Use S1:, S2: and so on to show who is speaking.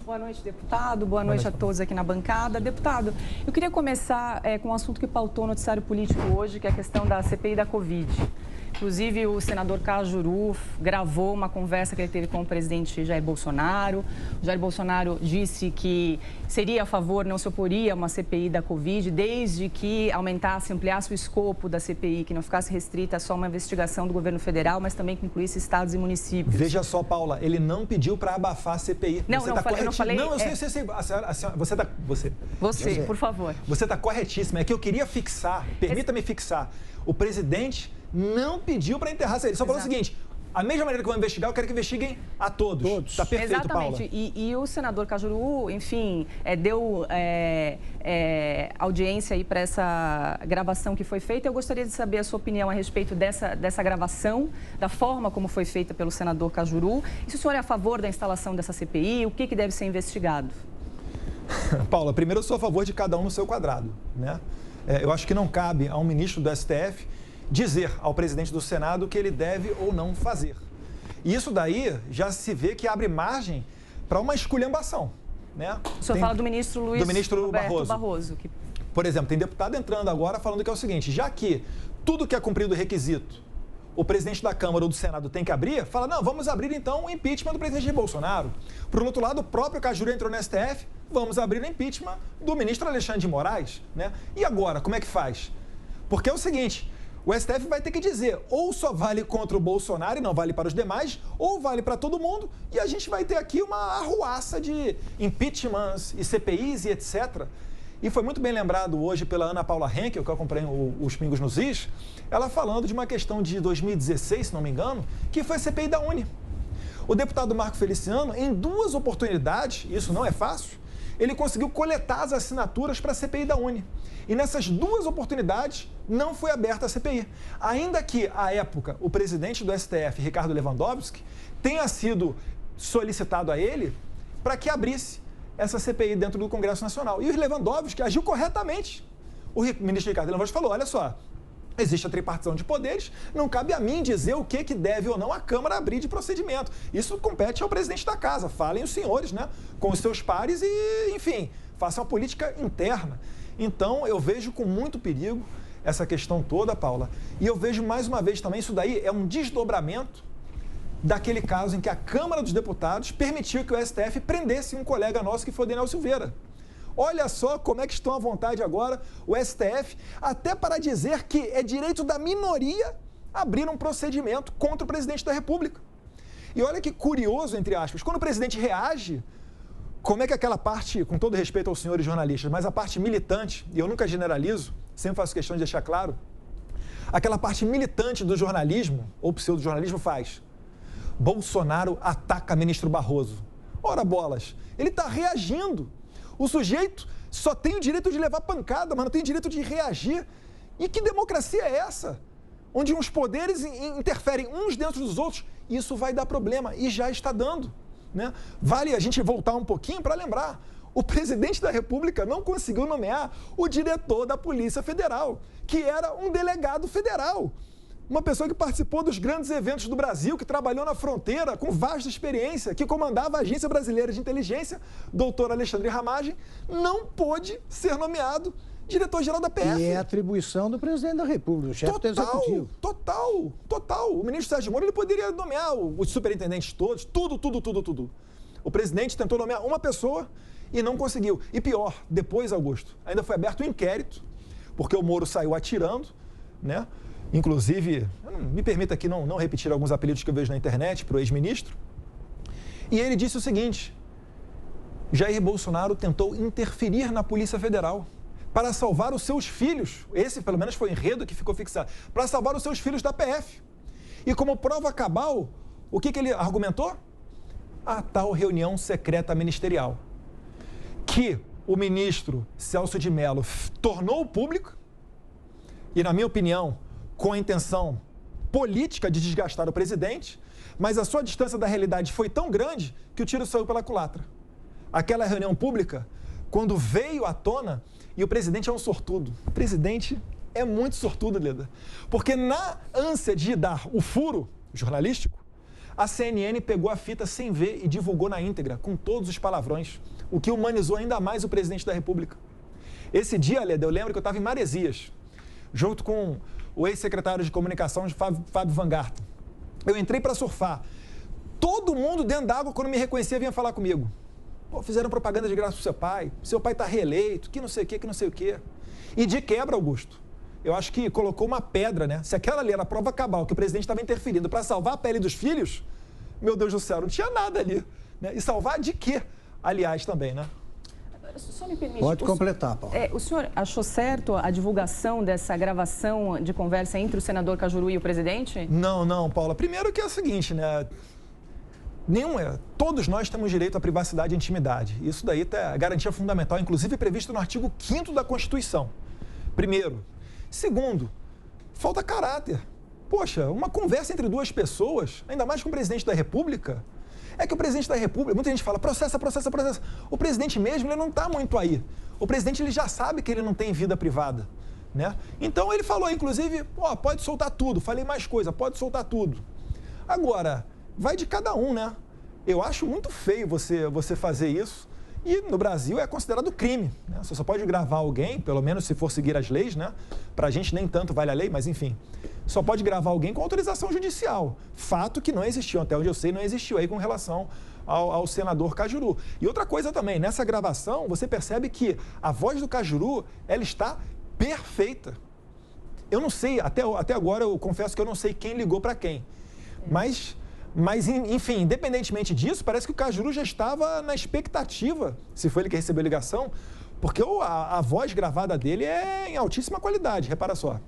S1: Boa noite, deputado. Boa noite a todos aqui na bancada. Deputado, eu queria começar com um assunto que pautou o noticiário político hoje, que é a questão da CPI da Covid. Inclusive, o senador Cajuru gravou uma conversa que ele teve com o presidente Jair Bolsonaro. O Jair Bolsonaro disse que seria a favor, não se oporia a uma CPI da Covid, desde que aumentasse, ampliasse o escopo da CPI, que não ficasse restrita a só uma investigação do governo federal, mas também que incluísse estados e municípios.
S2: Veja só, Paula, ele não pediu para abafar a CPI.
S1: Não, eu não falei...
S2: Não, eu sei.
S1: Você, por favor.
S2: Você está corretíssima. É que eu queria fixar, permita-me fixar, o presidente não pediu para enterrar essa. Ele só falou o seguinte: a mesma maneira que vão investigar, eu quero que investiguem a todos. Está perfeito,
S1: exatamente.
S2: Paula.
S1: E o senador Cajuru, enfim, deu audiência aí para essa gravação que foi feita. Eu gostaria de saber a sua opinião a respeito dessa gravação, da forma como foi feita pelo senador Cajuru. E se o senhor é a favor da instalação dessa CPI, o que deve ser investigado?
S2: Paula, primeiro eu sou a favor de cada um no seu quadrado, né? Eu acho que não cabe a um ministro do STF dizer ao presidente do Senado o que ele deve ou não fazer. E isso daí já se vê que abre margem para uma esculhambação, né?
S1: O senhor fala do ministro Luiz Roberto Barroso. Que...
S2: Por exemplo, tem deputado entrando agora falando que é o seguinte: já que tudo que é cumprido o requisito, o presidente da Câmara ou do Senado tem que abrir, fala, não, vamos abrir então o impeachment do presidente Bolsonaro. Por outro lado, o próprio Cajuru entrou no STF, vamos abrir o impeachment do ministro Alexandre de Moraes, né? E agora, como é que faz? Porque é o seguinte: o STF vai ter que dizer, ou só vale contra o Bolsonaro e não vale para os demais, ou vale para todo mundo, e a gente vai ter aqui uma arruaça de impeachments e CPIs e etc. E foi muito bem lembrado hoje pela Ana Paula Henkel, que eu acompanhei os Pingos nos Is, ela falando de uma questão de 2016, se não me engano, que foi a CPI da Uni. O deputado Marco Feliciano, em 2 oportunidades, isso não é fácil, ele conseguiu coletar as assinaturas para a CPI da Uni. E nessas 2 oportunidades não foi aberta a CPI. Ainda que, à época, o presidente do STF, Ricardo Lewandowski, tenha sido solicitado a ele para que abrisse essa CPI dentro do Congresso Nacional. E o Lewandowski agiu corretamente. O ministro Ricardo Lewandowski falou, olha só, existe a tripartição de poderes, não cabe a mim dizer o que deve ou não a Câmara abrir de procedimento. Isso compete ao presidente da casa. Falem os senhores, né, com os seus pares e, enfim, façam a política interna. Então, eu vejo com muito perigo essa questão toda, Paula. E eu vejo mais uma vez também, isso daí é um desdobramento daquele caso em que a Câmara dos Deputados permitiu que o STF prendesse um colega nosso que foi o Daniel Silveira. Olha só como é que estão à vontade agora o STF, até para dizer que é direito da minoria abrir um procedimento contra o presidente da República. E olha que curioso, entre aspas, quando o presidente reage, como é que aquela parte, com todo respeito aos senhores jornalistas, mas a parte militante, e eu nunca generalizo, sempre faço questão de deixar claro, aquela parte militante do jornalismo, ou pseudo-jornalismo, faz: Bolsonaro ataca ministro Barroso. Ora bolas, ele está reagindo. O sujeito só tem o direito de levar pancada, mas não tem o direito de reagir. E que democracia é essa? Onde uns poderes interferem uns dentro dos outros, isso vai dar problema, e já está dando, né? Vale a gente voltar um pouquinho para lembrar, o presidente da República não conseguiu nomear o diretor da Polícia Federal, que era um delegado federal. Uma pessoa que participou dos grandes eventos do Brasil, que trabalhou na fronteira com vasta experiência, que comandava a Agência Brasileira de Inteligência, doutor Alexandre Ramagem, não pôde ser nomeado diretor-geral da PF.
S3: E é atribuição do presidente da República, o chefe do Executivo.
S2: Total. O ministro Sérgio Moro, ele poderia nomear os superintendentes todos, tudo. O presidente tentou nomear uma pessoa e não conseguiu. E pior, depois, Augusto, ainda foi aberto um inquérito, porque o Moro saiu atirando, né? Inclusive, me permita aqui não repetir alguns apelidos que eu vejo na internet para o ex-ministro. E ele disse o seguinte: Jair Bolsonaro tentou interferir na Polícia Federal para salvar os seus filhos. Esse, pelo menos, foi o enredo que ficou fixado. Para salvar os seus filhos da PF. E como prova cabal, o que ele argumentou? A tal reunião secreta ministerial, que o ministro Celso de Mello tornou público e, na minha opinião, com a intenção política de desgastar o presidente, mas a sua distância da realidade foi tão grande que o tiro saiu pela culatra. Aquela reunião pública, quando veio à tona, e o presidente é um sortudo. O presidente é muito sortudo, Leda, porque na ânsia de dar o furo jornalístico, A CNN pegou a fita sem ver e divulgou na íntegra, com todos os palavrões, o que humanizou ainda mais o presidente da República. Esse dia, Leda, eu lembro que eu estava em Maresias, junto com o ex-secretário de comunicação, Fábio Van Garten. Eu entrei para surfar. Todo mundo dentro d'água, quando me reconhecia, vinha falar comigo. Pô, fizeram propaganda de graça pro seu pai está reeleito, que não sei o quê, que não sei o quê. E de quebra, Augusto, eu acho que colocou uma pedra, né? Se aquela ali era a prova cabal, que o presidente estava interferindo para salvar a pele dos filhos, meu Deus do céu, não tinha nada ali. Né? E salvar de quê? Aliás, também, né?
S1: Só me permite,
S3: pode completar, Paulo.
S1: O senhor achou certo a divulgação dessa gravação de conversa entre o senador Cajuru e o presidente?
S2: Não, Paula. Primeiro que é o seguinte, né? Todos nós temos direito à privacidade e intimidade. Isso daí é garantia fundamental, inclusive previsto no artigo 5º da Constituição. Primeiro. Segundo, falta caráter. Poxa, uma conversa entre duas pessoas, ainda mais com o presidente da República, é que o presidente da República, muita gente fala, processa. O presidente mesmo, ele não está muito aí. O presidente, ele já sabe que ele não tem vida privada, né? Então, ele falou, inclusive, pode soltar tudo. Falei mais coisa, pode soltar tudo. Agora, vai de cada um, né? Eu acho muito feio você fazer isso. E no Brasil é considerado crime, né? Você só pode gravar alguém, pelo menos se for seguir as leis, né? Pra gente nem tanto vale a lei, mas enfim. Só pode gravar alguém com autorização judicial. Fato que não existiu, até onde eu sei, não existiu aí com relação ao senador Cajuru. E outra coisa também, nessa gravação, você percebe que a voz do Cajuru, ela está perfeita. Eu não sei, até agora eu confesso que eu não sei quem ligou para quem. Mas, enfim, independentemente disso, parece que o Cajuru já estava na expectativa, se foi ele que recebeu a ligação, porque a voz gravada dele é em altíssima qualidade, repara só.